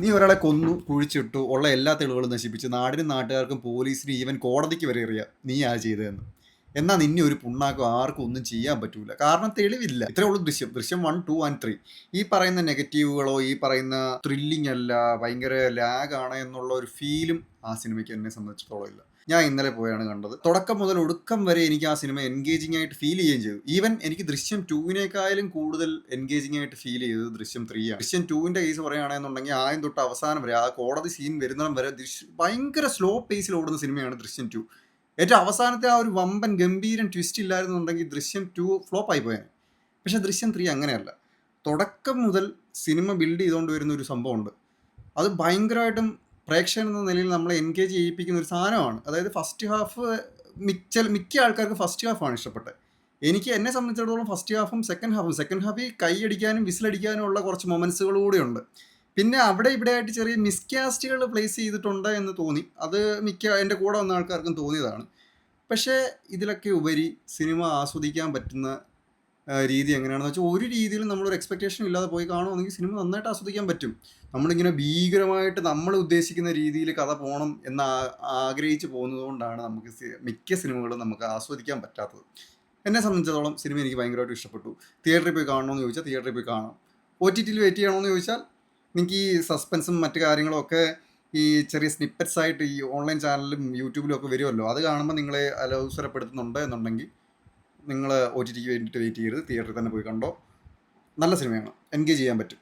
നീ ഒരാളെ കൊന്നു കുഴിച്ചിട്ടു ഉള്ള എല്ലാ തെളിവുകളും നശിപ്പിച്ച് നാടിനും നാട്ടുകാർക്കും പോലീസിനും ഈവൻ കോടതിക്ക് വരെ അറിയാം നീ ആ ചെയ്തതെന്ന്. എന്നാൽ നിന്നെ ഒരു പുണ്ണാക്കും ആർക്കും ഒന്നും ചെയ്യാൻ പറ്റൂല, കാരണം തെളിവില്ല. ഇത്രേ ഉള്ളൂ ദൃശ്യം 1, 2 ആൻഡ് 3. ഈ പറയുന്ന നെഗറ്റീവുകളോ ഈ പറയുന്ന ത്രില്ലിംഗ് അല്ല, ഭയങ്കര ലാഗാണ് എന്നുള്ള ഒരു ഫീലും ആ സിനിമയ്ക്ക് എന്നെ സംബന്ധിച്ചിടത്തോളം ഇല്ല. ഞാൻ ഇന്നലെ പോയാണ് കണ്ടത്. തുടക്കം മുതൽ ഒടുക്കം വരെ എനിക്ക് ആ സിനിമ എൻഗേജിംഗ് ആയിട്ട് ഫീൽ ചെയ്യുകയും ചെയ്തു. ഈവൻ എനിക്ക് ദൃശ്യം 2വിനേക്കാളും കൂടുതൽ എൻഗേജിംഗ് ആയിട്ട് ഫീൽ ചെയ്തത് ദൃശ്യം 3 ആണ്. ദൃശ്യം 2വിന്റെ കേസ് പറയുകയാണെന്നുണ്ടെങ്കിൽ ആദ്യം തൊട്ട് അവസാനം വരെ, ആ കോടതി സീൻ വരുന്നിടം വരെ ഭയങ്കര സ്ലോ പേസിൽ ഓടുന്ന സിനിമയാണ് ദൃശ്യം 2. ഏറ്റവും അവസാനത്തെ ആ ഒരു വമ്പൻ ഗംഭീരൻ ട്വിസ്റ്റ് ഇല്ലായിരുന്നുണ്ടെങ്കിൽ ദൃശ്യം 2 ഫ്ലോപ്പ് ആയി പോയാൽ. പക്ഷേ ദൃശ്യം 3 അങ്ങനെയല്ല. തുടക്കം മുതൽ സിനിമ ബിൽഡ് ചെയ്തുകൊണ്ട് വരുന്ന ഒരു സംഭവമുണ്ട്. അത് ഭയങ്കരമായിട്ടും പ്രേക്ഷകൻ എന്ന നിലയിൽ നമ്മളെ എൻഗേജ് ചെയ്യിപ്പിക്കുന്ന ഒരു സാധനമാണ്. അതായത് ഫസ്റ്റ് ഹാഫ് മിക്ക ആൾക്കാർക്ക് ഫസ്റ്റ് ഹാഫാണ് ഇഷ്ടപ്പെട്ടത്. എന്നെ സംബന്ധിച്ചിടത്തോളം ഫസ്റ്റ് ഹാഫും സെക്കൻഡ് ഹാഫിൽ കൈയടിക്കാനും വിസിലടിക്കാനും ഉള്ള കുറച്ച് മൊമെൻസുകൾ കൂടെ ഉണ്ട്. പിന്നെ അവിടെ ഇവിടെ ആയിട്ട് ചെറിയ മിസ്കാസ്റ്റുകൾ പ്ലേസ് ചെയ്തിട്ടുണ്ട് എന്ന് തോന്നി. അത് എൻ്റെ കൂടെ വന്ന ആൾക്കാർക്കും തോന്നിയതാണ്. പക്ഷേ ഇതിലൊക്കെ ഉപരി സിനിമ ആസ്വദിക്കാൻ പറ്റുന്ന രീതി എങ്ങനെയാണെന്ന് വെച്ചാൽ, ഒരു രീതിയിലും നമ്മളൊരു എക്സ്പെക്റ്റേഷൻ ഇല്ലാതെ പോയി കാണുവാണെങ്കിൽ സിനിമ നന്നായിട്ട് ആസ്വദിക്കാൻ പറ്റും. നമ്മളിങ്ങനെ ഭീകരമായിട്ട് നമ്മൾ ഉദ്ദേശിക്കുന്ന രീതിയിൽ കഥ പോകണം എന്ന് ആഗ്രഹിച്ച് പോകുന്നത് കൊണ്ടാണ് നമുക്ക് മിക്ക സിനിമകളും നമുക്ക് ആസ്വദിക്കാൻ പറ്റാത്തത്. എന്നെ സംബന്ധിച്ചിടത്തോളം സിനിമ എനിക്ക് ഭയങ്കരമായിട്ട് ഇഷ്ടപ്പെട്ടു. തിയേറ്ററിൽ പോയി കാണണമെന്ന് ചോദിച്ചാൽ തിയേറ്ററിൽ പോയി കാണാം. OTTയിൽ വെയിറ്റ് ചെയ്യണമെന്ന് ചോദിച്ചാൽ നിങ്ങൾക്ക് ഈ സസ്പെൻസും മറ്റു കാര്യങ്ങളും ഒക്കെ ഈ ചെറിയ സ്നിപ്പറ്റ്സ് ആയിട്ട് ഈ ഓൺലൈൻ ചാനലിലും യൂട്യൂബിലും ഒക്കെ വരുമല്ലോ, അത് കാണുമ്പോൾ നിങ്ങളെ അലോസരപ്പെടുത്തുന്നുണ്ട് എന്നുണ്ടെങ്കിൽ നിങ്ങൾ OTTക്ക് വേണ്ടിയിട്ട് വെയിറ്റ് ചെയ്യരുത്, തിയേറ്ററിൽ തന്നെ പോയി കണ്ടോ. നല്ല സിനിമയാണ്, എൻഗേജ് ചെയ്യാൻ പറ്റും.